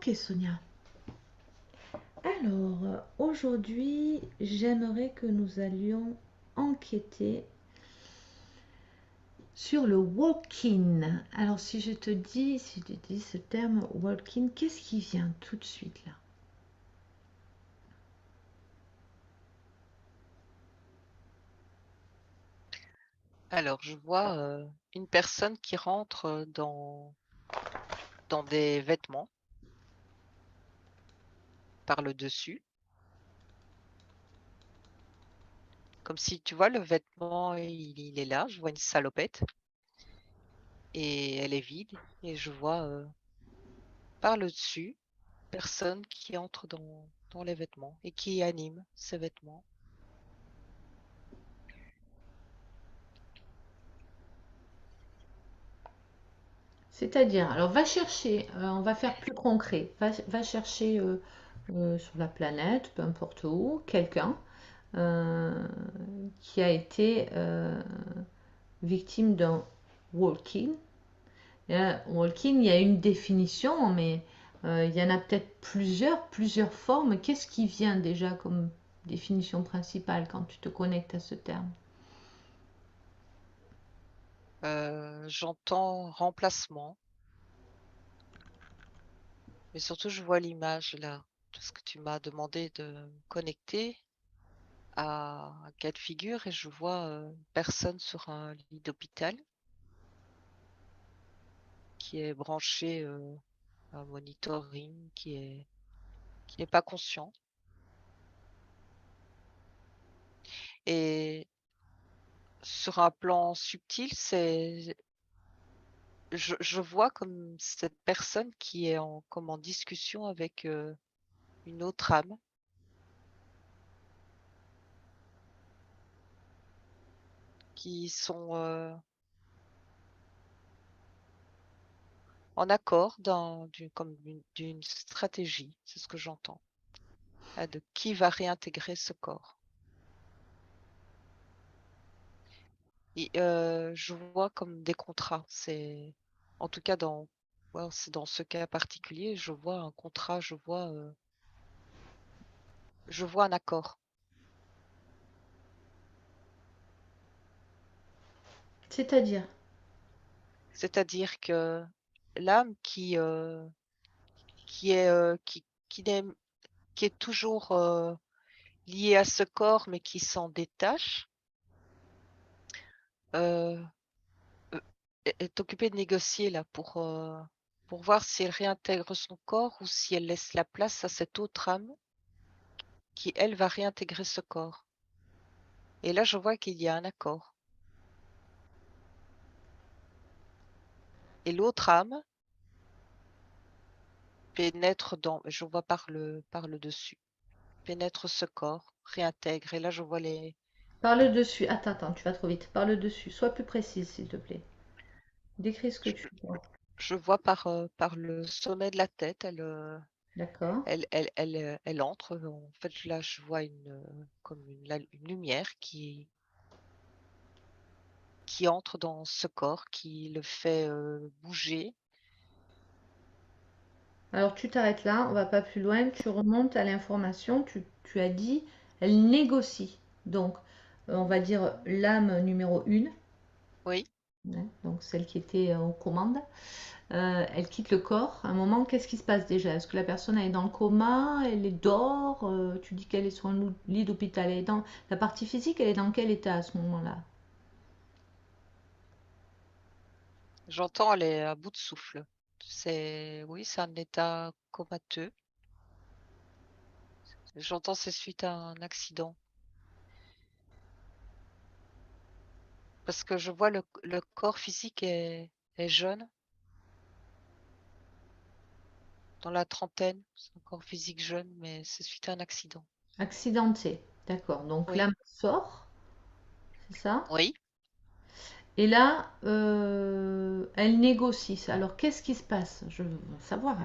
Ok Sonia. Alors, aujourd'hui, j'aimerais que nous allions enquêter sur le walk-in. Alors, si je te dis ce terme walk-in, qu'est-ce qui vient tout de suite là? Alors, je vois une personne qui rentre dans des vêtements par le dessus. Comme si, tu vois, le vêtement, il est là. Je vois une salopette et elle est vide. Et je vois par le dessus personne qui entre dans les vêtements et qui anime ces vêtements. C'est-à-dire, alors va chercher, on va faire plus concret, va chercher sur la planète, peu importe où, quelqu'un euh, qui a été victime d'un walk-in. Walking, il y a une définition, mais il y en a peut-être plusieurs formes. Qu'est-ce qui vient déjà comme définition principale quand tu te connectes à ce terme? J'entends remplacement, mais surtout je vois l'image là. Parce que tu m'as demandé de me connecter à un cas de figure et je vois une personne sur un lit d'hôpital qui est branché à un monitoring, qui est pas conscient. Et sur un plan subtil, je vois comme cette personne qui est comme en discussion avec une autre âme, qui sont en accord d'une stratégie, c'est ce que j'entends, de qui va réintégrer ce corps. Et je vois comme des contrats. En tout cas, ouais, c'est dans ce cas particulier, je vois un contrat, je vois un accord. C'est-à-dire, C'est-à-dire que l'âme qui est, qui est toujours liée à ce corps, mais qui s'en détache, euh, euh, est occupée de négocier là pour voir si elle réintègre son corps ou si elle laisse la place à cette autre âme qui, elle, va réintégrer ce corps. Et là, je vois qu'il y a un accord. Et l'autre âme pénètre je vois par le dessus, pénètre ce corps, réintègre. Et là, je vois par le dessus. Attends, tu vas trop vite. Par le dessus. Sois plus précise, s'il te plaît. Décris ce que je, tu vois. je vois par le sommet de la tête, D'accord. elle entre. En fait, là, je vois comme une lumière qui entre dans ce corps, qui le fait bouger. Alors tu t'arrêtes là, on va pas plus loin. Tu remontes à l'information. Tu as dit, elle négocie. Donc, on va dire l'âme numéro 1, Oui. donc celle qui était aux commandes. Elle quitte le corps. À un moment, qu'est-ce qui se passe déjà? Est-ce que la personne elle est dans le coma? Elle est dehors? Tu dis qu'elle est sur un lit d'hôpital. Elle est dans la partie physique, elle est dans quel état à ce moment-là? J'entends, elle est à bout de souffle. Oui, c'est un état comateux. J'entends, c'est suite à un accident. Parce que je vois le corps physique est jeune, dans la trentaine. C'est un corps physique jeune, mais c'est suite à un accident. Accidenté. D'accord. Donc Oui. l'âme sort, c'est ça? Oui. Et là, elle négocie. Alors, qu'est-ce qui se passe? Je veux savoir.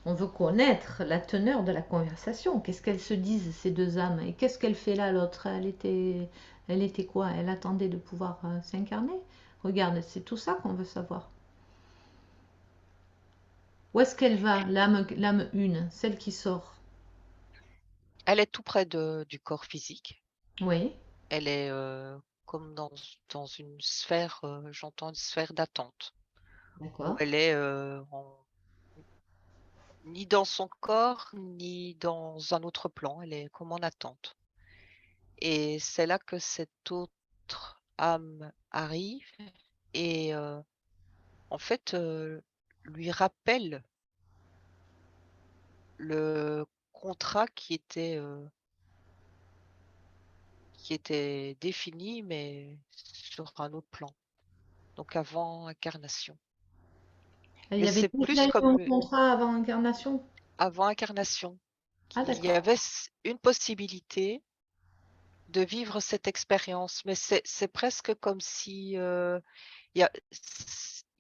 On veut connaître la teneur de la conversation. Qu'est-ce qu'elles se disent, ces deux âmes? Et qu'est-ce qu'elle fait là, l'autre? Elle était quoi? Elle attendait de pouvoir s'incarner? Regarde, c'est tout ça qu'on veut savoir. Où est-ce qu'elle va, l'âme une, celle qui sort? Elle est tout près du corps physique. Oui, Elle est comme dans une sphère, j'entends une sphère d'attente, où d'accord. elle est ni dans son corps, ni dans un autre plan. Elle est comme en attente. Et c'est là que cette autre âme arrive et en fait, lui rappelle le contrat qui était défini, mais sur un autre plan, donc avant incarnation. Il y Mais avait c'est déjà plus eu comme un contrat avant incarnation? avant incarnation, Ah, qu'il y d'accord. avait une possibilité de vivre cette expérience, mais c'est presque comme si, il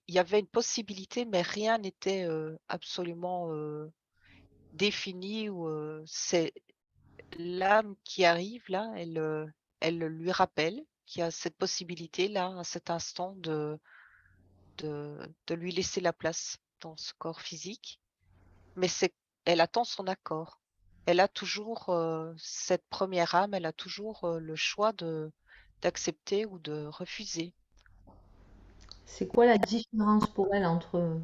y avait une possibilité, mais rien n'était, absolument, défini ou, c'est l'âme qui arrive là, elle lui rappelle qu'il y a cette possibilité-là, à cet instant de lui laisser la place dans ce corps physique, mais elle attend son accord. Elle a toujours, cette première âme, elle a toujours, le choix d'accepter ou de refuser. C'est quoi la différence pour elle entre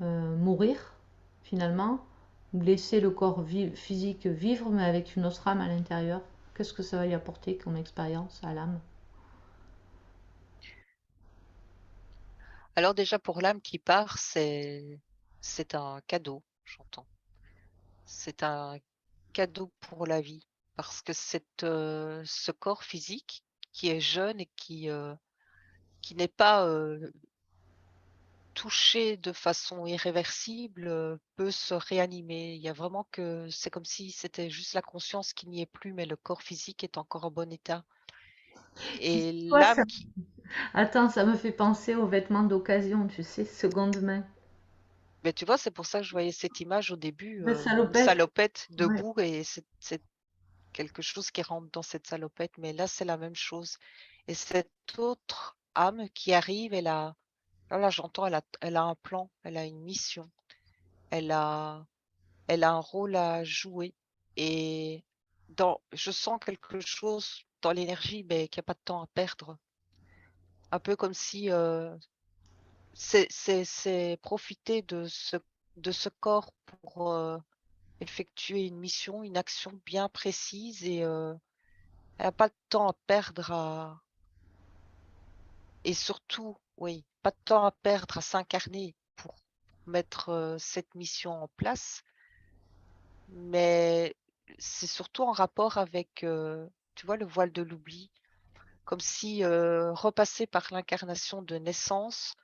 mourir, finalement, ou laisser le corps physique vivre, mais avec une autre âme à l'intérieur? Qu'est-ce que ça va lui apporter comme expérience à l'âme? Alors déjà pour l'âme qui part, c'est un cadeau, j'entends. C'est un cadeau pour la vie parce que ce corps physique qui est jeune et qui n'est pas, touché de façon irréversible, peut se réanimer. Il y a vraiment que c'est comme si c'était juste la conscience qui n'y est plus, mais le corps physique est encore en bon état Tu sais et quoi, ça... l'âme qui Attends, ça me fait penser aux vêtements d'occasion, tu sais, seconde main. mais tu vois, c'est pour ça que je voyais cette image au début, La une salopette. salopette Ouais. debout et c'est quelque chose qui rentre dans cette salopette, mais là, c'est la même chose et cette autre âme qui arrive, là, j'entends, elle a un plan, elle a une mission, elle a elle a un rôle à jouer et je sens quelque chose dans l'énergie, mais qu'il y a pas de temps à perdre. Un peu comme si, c'est profiter de ce corps pour, effectuer une mission, une action bien précise et elle a pas de temps à perdre à et surtout, oui, pas de temps à perdre à s'incarner pour mettre, cette mission en place, mais c'est surtout en rapport avec, tu vois, le voile de l'oubli. Comme si, repasser par l'incarnation de naissance,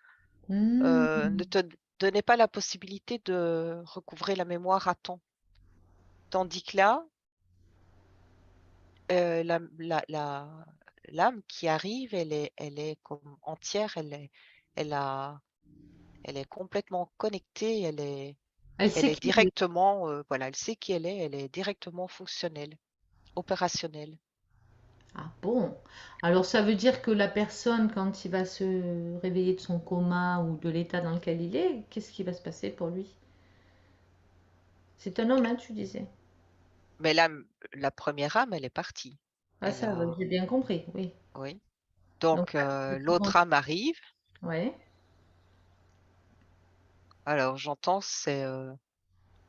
Hmm. ne te donnait pas la possibilité de recouvrer la mémoire à temps. Tandis que là, l'âme qui arrive, elle est comme entière, elle a elle est complètement connectée, Elle elle sait est qui elle est. directement, voilà, elle sait qui elle est directement fonctionnelle, opérationnelle. Ah bon? Alors ça veut dire que la personne, quand il va se réveiller de son coma ou de l'état dans lequel il est, qu'est-ce qui va se passer pour lui? C'est un homme, hein, tu disais. Mais la première âme, elle est partie. Ah Elle ça, oui, a j'ai bien compris, oui. Oui. Donc, Donc le second- l'autre âme arrive. ouais. Alors j'entends, c'est,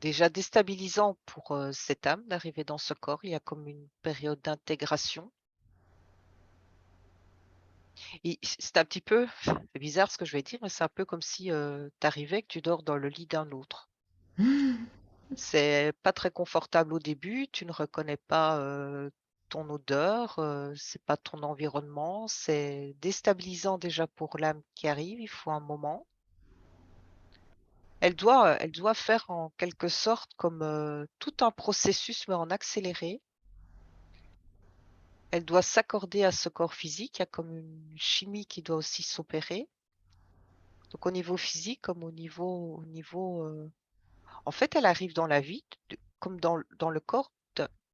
déjà déstabilisant pour, cette âme d'arriver dans ce corps. Il y a comme une période d'intégration et c'est un petit peu c'est bizarre ce que je vais dire, mais c'est un peu comme si, tu arrivais, que tu dors dans le lit d'un autre. C'est pas très confortable au début, tu ne reconnais pas, ton odeur, c'est pas ton environnement, c'est déstabilisant déjà pour l'âme qui arrive, il faut un moment. Elle doit faire en quelque sorte comme, tout un processus, mais en accéléré. Elle doit s'accorder à ce corps physique, il y a comme une chimie qui doit aussi s'opérer. Donc au niveau physique comme en fait, elle arrive dans la vie de comme dans le corps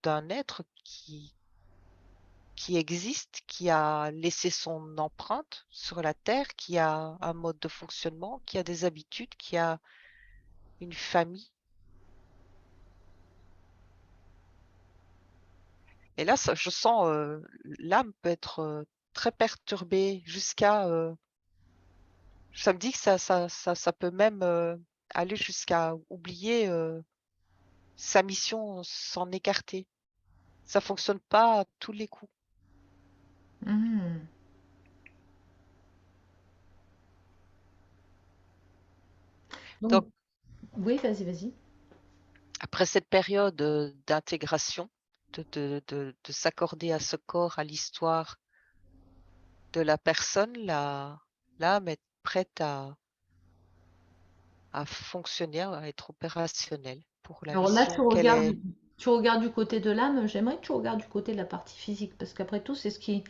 d'un être qui existe, qui a laissé son empreinte sur la terre, qui a un mode de fonctionnement, qui a des habitudes, une famille. Et là, je sens l'âme peut être très perturbée jusqu'à. Ça me dit que ça peut même aller jusqu'à oublier sa mission, s'en écarter. Ça fonctionne pas à tous les coups. Mhm. Donc, Donc, oui, vas-y, vas-y. après cette période d'intégration, de s'accorder à ce corps, à l'histoire de la personne, l'âme est prête à fonctionner, à être opérationnelle pour la Alors là, mission qu'elle est. tu regardes du côté de l'âme, j'aimerais que tu regardes du côté de la partie physique, parce qu'après tout, c'est ce qui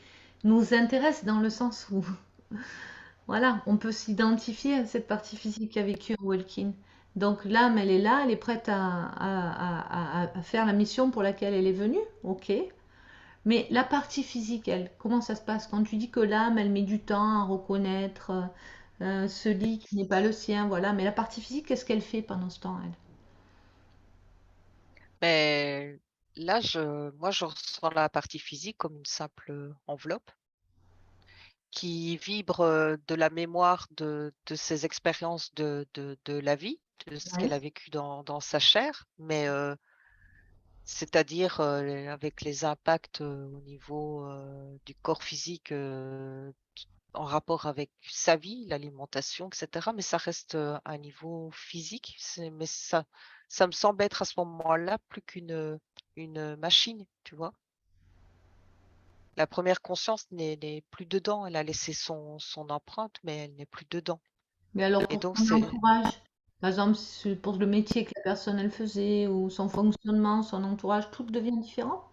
nous intéresse dans le sens où, voilà, on peut s'identifier à cette partie physique qu'a vécu Walkin. Donc l'âme, elle est là, elle est prête à faire la mission pour laquelle elle est venue, ok. Mais la partie physique, elle, comment ça se passe quand tu dis que l'âme, elle met du temps à reconnaître ce lit qui n'est pas le sien, voilà. Mais la partie physique, qu'est-ce qu'elle fait pendant ce temps, elle? Mais là, moi, je ressens la partie physique comme une simple enveloppe qui vibre de la mémoire de ses expériences de la vie, de ce Ouais. qu'elle a vécu dans sa chair, mais c'est-à-dire avec les impacts au niveau du corps physique en rapport avec sa vie, l'alimentation, etc. Mais ça reste un niveau physique. Mais ça me semble être à ce moment-là plus une machine, tu vois. La première conscience n'est plus dedans. Elle a laissé son empreinte, mais elle n'est plus dedans. Mais alors Et pour donc, son c'est, entourage, par exemple pour le métier que la personne elle faisait ou son fonctionnement, son entourage, tout devient différent?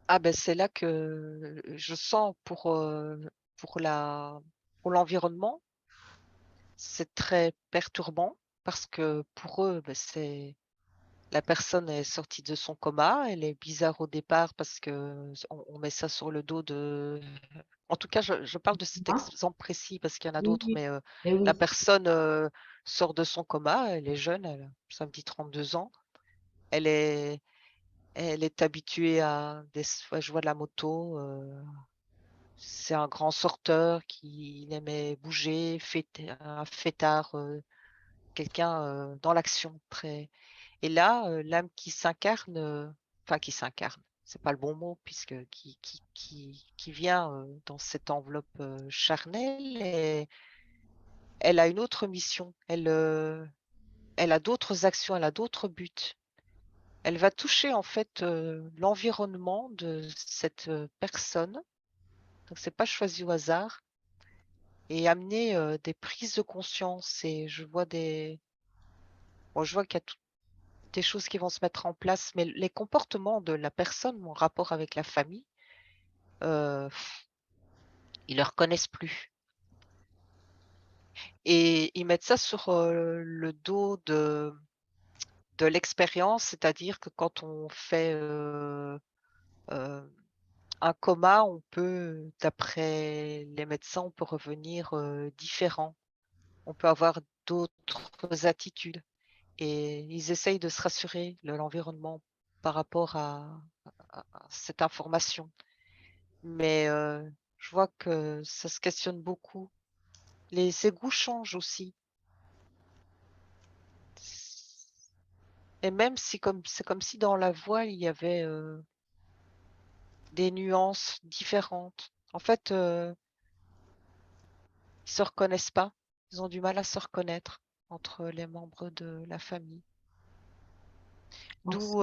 ah ben, c'est là que je sens pour pour l'environnement, c'est très perturbant parce que pour eux, ben, la personne est sortie de son coma. Elle est bizarre au départ parce que on met ça sur le dos en tout cas, je parle de cet Hein. exemple précis parce qu'il y en a Oui, d'autres, oui. mais Eh la oui. personne sort de son coma. Elle est jeune, ça me dit 32 ans. Elle est, elle est habituée ouais, je vois de la moto. C'est un grand sorteur qui il aimait bouger, un fêtard, quelqu'un dans l'action très. Et là, l'âme qui s'incarne, enfin qui s'incarne, c'est pas le bon mot puisque qui vient dans cette enveloppe charnelle, et elle a une autre mission. Elle a d'autres actions, elle a d'autres buts. Elle va toucher en fait l'environnement de cette personne. Donc c'est pas choisi au hasard et amener des prises de conscience. Et bon, je vois qu'il y a des choses qui vont se mettre en place, mais les comportements de la personne, mon rapport avec la famille, heu, ils le reconnaissent plus et ils mettent ça sur le dos de l'expérience. C'est-à-dire que quand on fait heu, un coma, on peut, d'après les médecins, on peut revenir différent. On peut avoir d'autres attitudes et ils essayent de se rassurer, l'environnement, par rapport à cette information. Mais je vois que ça se questionne beaucoup. Les égouts changent aussi. Et même si comme c'est comme si dans la voix, il y avait, des nuances différentes. En fait, ils se reconnaissent pas. Ils ont du mal à se reconnaître entre les membres de la famille. Donc, D'où,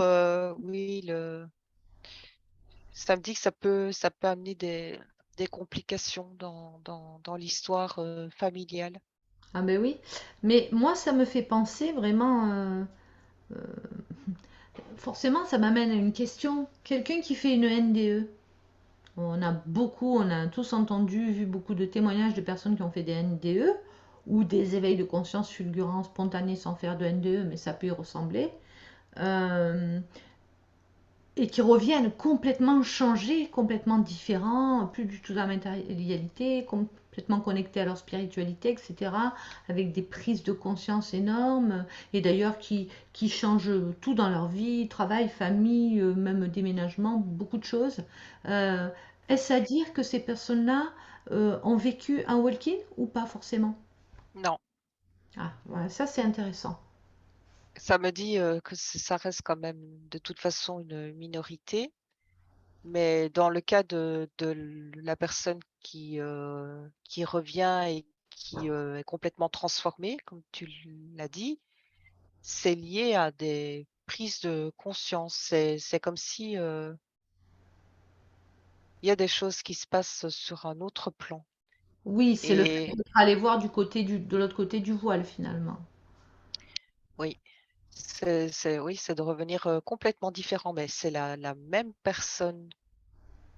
oui, ça me dit que ça peut amener des complications dans l'histoire, familiale. ah ben oui. Mais moi, ça me fait penser vraiment, euh, forcément, ça m'amène à une question. Quelqu'un qui fait une NDE, on a tous entendu, vu beaucoup de témoignages de personnes qui ont fait des NDE ou des éveils de conscience fulgurants spontanés sans faire de NDE, mais ça peut y ressembler. Euh, et qui reviennent complètement changés, complètement différents, plus du tout dans la matérialité, complètement complètement connectés à leur spiritualité, etc., avec des prises de conscience énormes, et d'ailleurs qui changent tout dans leur vie, travail, famille, même déménagement, beaucoup de choses. Euh, Est-ce à dire que ces personnes-là ont vécu un walk-in ou pas forcément? Non, Ah, ouais, ça c'est intéressant. ça me dit que ça reste quand même de toute façon une minorité. Mais dans le cas de la personne qui revient et qui est complètement transformée, comme tu l'as dit, c'est lié à des prises de conscience. C'est comme si il y a des choses qui se passent sur un autre plan. Oui, c'est le fait Et d'être allé voir de l'autre côté du voile finalement. oui, oui, c'est de revenir complètement différent, mais c'est la même personne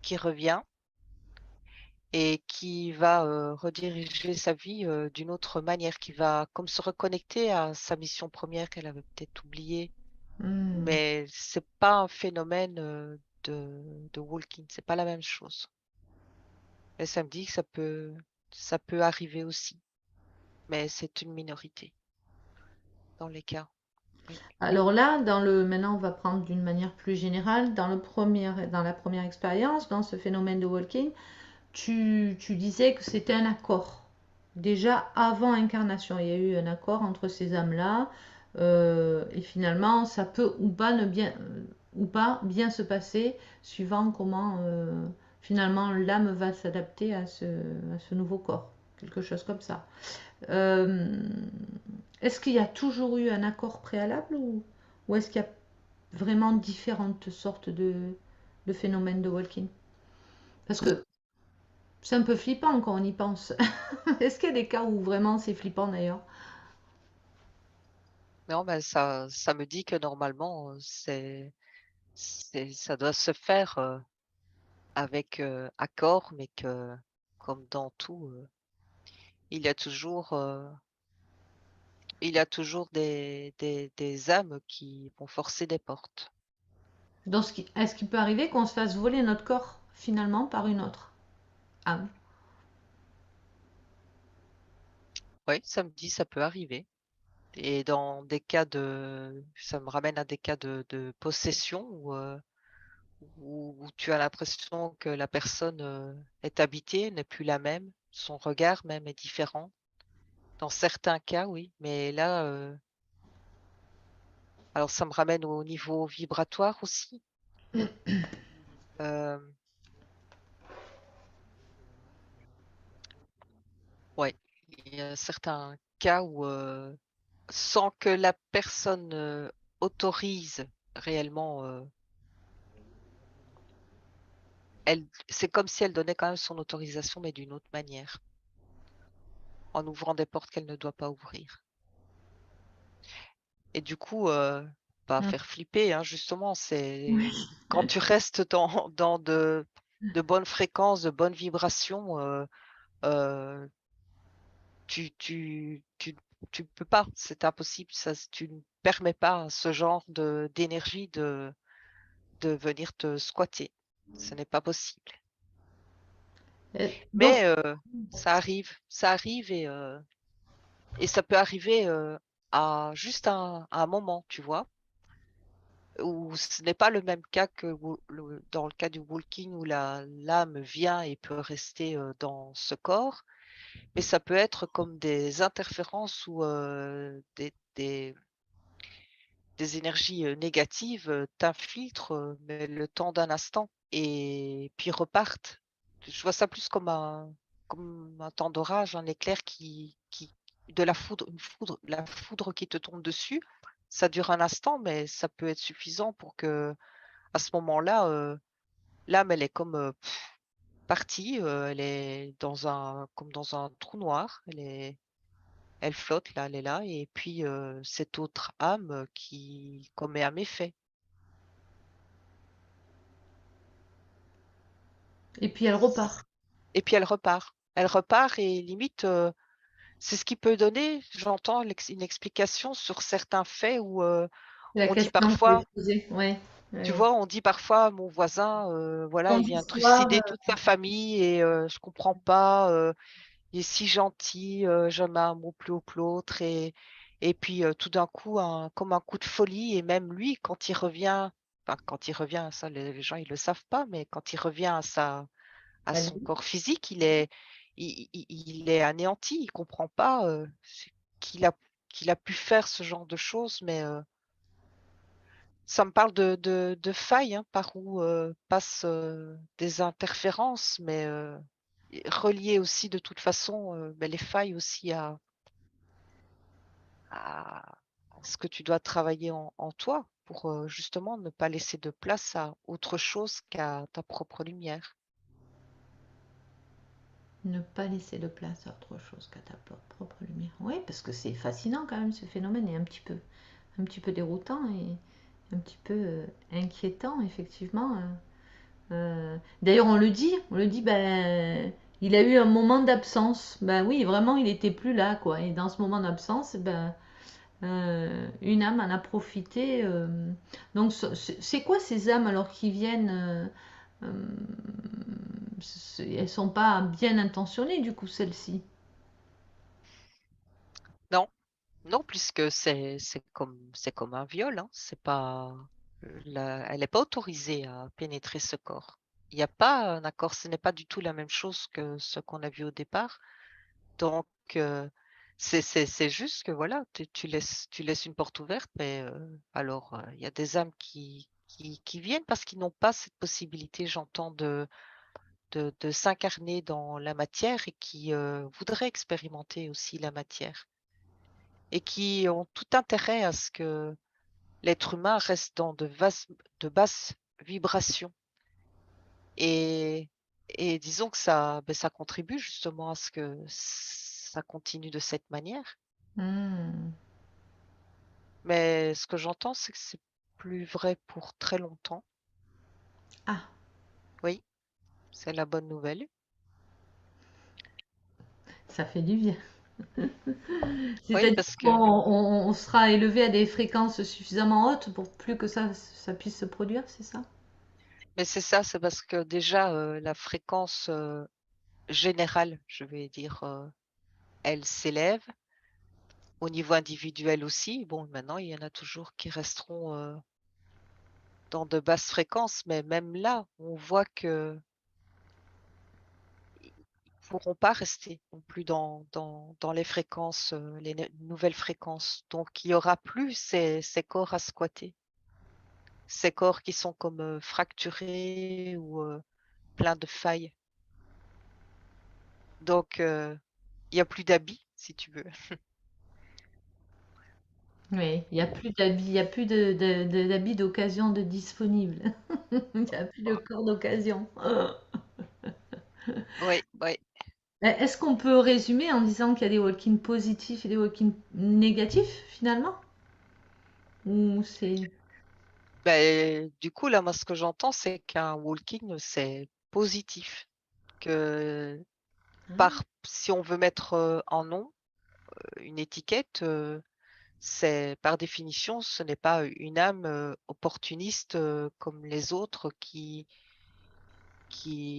qui revient et qui va rediriger sa vie d'une autre manière, qui va comme se reconnecter à sa mission première qu'elle avait peut-être oubliée. Hmm. Mais c'est pas un phénomène de walking, c'est pas la même chose. Et ça me dit que ça peut arriver aussi, mais c'est une minorité dans les cas. Oui. Alors là, maintenant, on va prendre d'une manière plus générale. Dans la première expérience, dans ce phénomène de walking, tu disais que c'était un accord. Déjà avant incarnation, il y a eu un accord entre ces âmes-là, et finalement, ça peut ou pas bien se passer, suivant comment finalement l'âme va s'adapter à ce nouveau corps, quelque chose comme ça. Euh, Est-ce qu'il y a toujours eu un accord préalable ou est-ce qu'il y a vraiment différentes sortes de phénomènes de walking? Parce que c'est un peu flippant quand on y pense. Est-ce qu'il y a des cas où vraiment c'est flippant d'ailleurs? Non, mais ça me dit que normalement, ça doit se faire avec accord, mais que comme dans tout, il y a toujours, des âmes qui vont forcer des portes. Est-ce qu'il peut arriver qu'on se fasse voler notre corps finalement par une autre âme? Oui, ça me dit, ça peut arriver. Et dans des cas ça me ramène à des cas de possession où tu as l'impression que la personne est habitée, n'est plus la même, son regard même est différent. Dans certains cas, oui, mais là, alors ça me ramène au niveau vibratoire aussi. Euh, ouais, il y a certains cas où sans que la personne autorise réellement, c'est comme si elle donnait quand même son autorisation, mais d'une autre manière, en ouvrant des portes qu'elle ne doit pas ouvrir. Et du coup, pas Mm. faire flipper, hein, justement, c'est Oui. quand tu restes dans de bonnes fréquences, de bonnes vibrations, euh, tu tu peux pas, c'est impossible, tu ne permets pas à ce genre d'énergie de venir te squatter. Ce n'est pas possible. Donc, Mais ça arrive et ça peut arriver à juste à un moment, tu vois, où ce n'est pas le même cas que dans le cas du walking où l'âme vient et peut rester dans ce corps, mais ça peut être comme des interférences ou des énergies négatives t'infiltrent, mais le temps d'un instant et puis repartent. Je vois ça plus comme un temps d'orage, un éclair de la foudre, la foudre qui te tombe dessus. Ça dure un instant, mais ça peut être suffisant pour que, à ce moment-là, l'âme, elle est comme partie, elle est comme dans un trou noir, elle flotte là, elle est là, et puis cette autre âme qui commet un méfait. et puis elle repart. Et puis elle repart. Elle repart et limite, c'est ce qui peut donner, j'entends, une explication sur certains faits où La on dit question que je vais parfois, poser, ouais. tu Ouais. vois, on dit parfois, mon voisin, voilà, Ton il vient histoire, trucider toute sa famille et je comprends pas. il est si gentil, jamais un mot plus haut que l'autre et puis, tout d'un coup, comme un coup de folie et même lui, quand il revient, enfin, quand il revient, ça les gens ils le savent pas, mais quand il revient à La son vie. corps physique, il est anéanti, il comprend pas, qu'il a qu'il a pu faire ce genre de choses, mais, ça me parle de failles, hein, par où, passent, des interférences, mais, et reliées aussi de toute façon, les failles aussi à ce que tu dois travailler en toi pour, justement ne pas laisser de place à autre chose qu'à ta propre lumière. Ne pas laisser de place à autre chose qu'à ta propre lumière. Oui, parce que c'est fascinant quand même ce phénomène et un petit peu déroutant et un petit peu inquiétant effectivement. D'ailleurs, on le dit, ben, il a eu un moment d'absence. Ben oui, vraiment, il était plus là, quoi. Et dans ce moment d'absence, ben, une âme en a profité. Donc, c'est quoi ces âmes alors qui viennent elles sont pas bien intentionnées, du coup, celles-ci. Non, non, puisque c'est comme un viol, hein, c'est pas, la elle est pas autorisée à pénétrer ce corps. Il y a pas un accord, ce n'est pas du tout la même chose que ce qu'on a vu au départ. Donc, c'est juste que voilà, tu laisses une porte ouverte, mais, alors, il y a des âmes qui viennent parce qu'ils n'ont pas cette possibilité, j'entends, de s'incarner dans la matière et qui, voudraient expérimenter aussi la matière et qui ont tout intérêt à ce que l'être humain reste dans de basses vibrations et disons que ça, ça contribue justement à ce que ça continue de cette manière. Hmm. Mais ce que j'entends, c'est que c'est plus vrai pour très longtemps. Ah, Oui, c'est la bonne nouvelle. ça fait du bien. Oui, C'est-à-dire parce qu'on que on sera élevé à des fréquences suffisamment hautes pour plus que ça puisse se produire, c'est ça? mais c'est ça, c'est parce que déjà, la fréquence, générale, je vais dire, elle s'élève. Au niveau individuel aussi, bon, maintenant, il y en a toujours qui resteront, dans de basses fréquences, mais même là, on voit qu'ils pourront pas rester non plus dans les fréquences, les nouvelles fréquences. Donc il y aura plus ces corps à squatter, ces corps qui sont comme, fracturés ou, pleins de failles. Donc il y a plus d'habits, si tu veux. Oui, il n'y a plus d'habits, il n'y a plus d'habits d'occasion de disponibles. Il n'y a plus de corps d'occasion. Oui, oui. Est-ce qu'on peut résumer en disant qu'il y a des walk-ins positifs et des walk-ins négatifs finalement? Ou c'est... Du coup, là, moi, ce que j'entends, c'est qu'un walking, c'est positif, que Ah, par si on veut mettre, un nom, une étiquette, c'est par définition, ce n'est pas une âme, opportuniste, comme les autres qui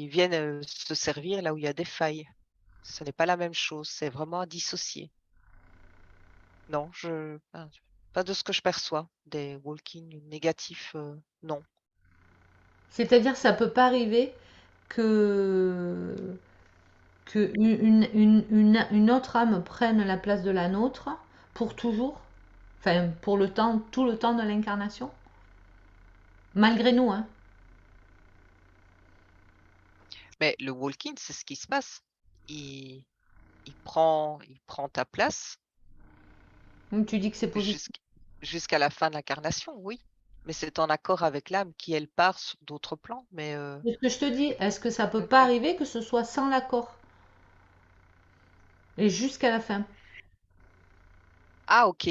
viennent, se servir là où il y a des failles. Ce n'est pas la même chose, c'est vraiment à dissocier. Non, pas de ce que je perçois des walking négatifs, non. c'est-à-dire ça peut pas arriver que, que une autre âme prenne la place de la nôtre pour toujours, enfin pour le temps, tout le temps de l'incarnation, malgré nous, hein. Mais le walking, c'est ce qui se passe. Il il prend ta place Donc tu dis que c'est positif. jusqu jusqu'à la fin de l'incarnation, oui. Mais c'est en accord avec l'âme qui, elle, part sur d'autres plans, mais C'est ce que je te dis, est-ce que ça peut mmh pas mh. arriver que ce soit sans l'accord et jusqu'à la fin? Ah OK.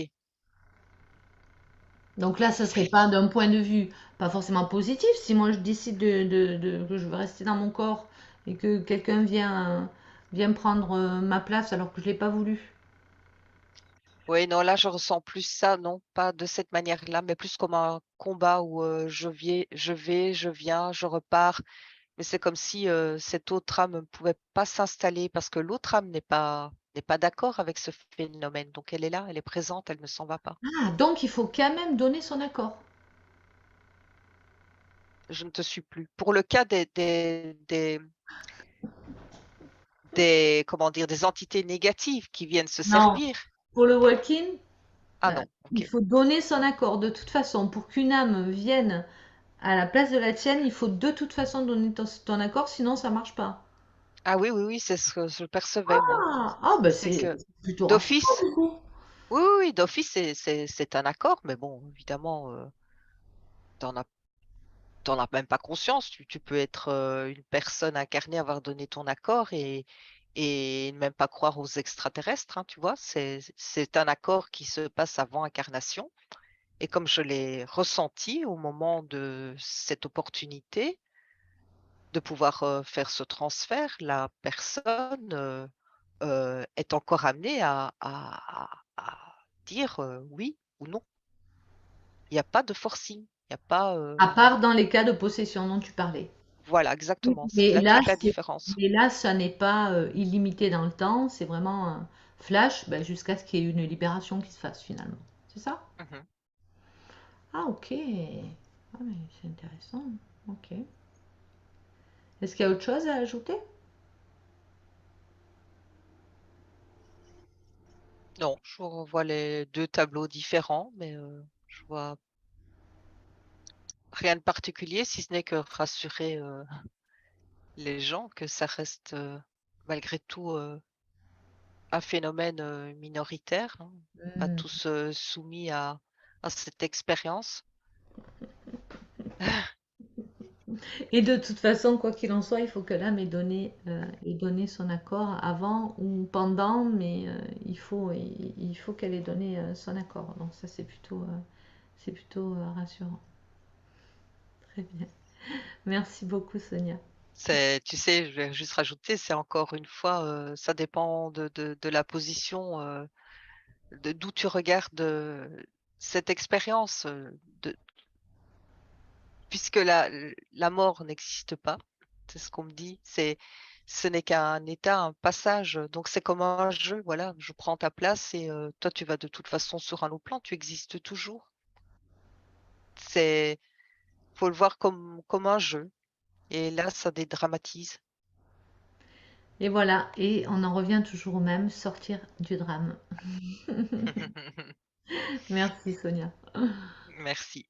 Donc là, ça serait pas d'un point de vue pas forcément positif. Si moi je décide que je veux rester dans mon corps et que quelqu'un vient prendre ma place alors que je l'ai pas voulu. Oui, non, là, je ressens plus ça, non, pas de cette manière-là, mais plus comme un combat où, je viens, je viens, je repars Mais c'est comme si, cette autre âme ne pouvait pas s'installer parce que l'autre âme n'est pas d'accord avec ce phénomène. Donc elle est là, elle est présente, elle ne s'en va pas. Ah, donc il faut quand même donner son accord. Je ne te suis plus. Pour le cas des comment dire? Des entités négatives qui viennent se Non, servir. pour le walk-in, Ah euh, non, il OK. faut donner son accord. De toute façon, pour qu'une âme vienne à la place de la tienne, il faut de toute façon donner ton accord, sinon ça marche pas. Ah oui, oui, oui, c'est ce que je percevais moi. Ah, bah C'est c'est que plutôt rassurant d'office du coup. oui, oui, oui, d'office, c'est un accord, mais bon, évidemment, tu en as même pas conscience. Tu peux être, une personne incarnée, avoir donné ton accord et ne même pas croire aux extraterrestres, hein, tu vois? C'est un accord qui se passe avant incarnation et comme je l'ai ressenti au moment de cette opportunité de pouvoir, faire ce transfert, la personne, est encore amenée à dire, oui ou non. Il y a pas de forcing, il y a pas, À part dans les cas de possession dont tu parlais. voilà, exactement, c'est Mais là là, toute la différence. ça n'est pas illimité dans le temps, c'est vraiment un flash ben, jusqu'à ce qu'il y ait une libération qui se fasse finalement. C'est ça? Mmh. Ah, ok. Ah, mais c'est intéressant. Ok. Est-ce qu'il y a autre chose à ajouter? Non, je revois les 2 tableaux différents, mais je vois rien de particulier si ce n'est que rassurer, les gens que ça reste, malgré tout, un phénomène, minoritaire, hein. Pas Hmm. tous, soumis à cette expérience. Et de toute façon, quoi qu'il en soit, il faut que l'âme ait donné son accord avant ou pendant, mais il faut qu'elle ait donné son accord. Donc ça, c'est plutôt rassurant. Très bien. Merci beaucoup, Sonia. C'est tu sais, je vais juste rajouter, c'est encore une fois, ça dépend de la position, de d'où tu regardes, cette expérience, de puisque la mort n'existe pas, c'est ce qu'on me dit, ce n'est qu'un état, un passage, donc c'est comme un jeu, voilà, je prends ta place et toi tu vas de toute façon sur un autre plan, tu existes toujours. C'est faut le voir comme un jeu et là ça dédramatise. Et voilà, et on en revient toujours au même, sortir du drame. Merci, Sonia. Merci.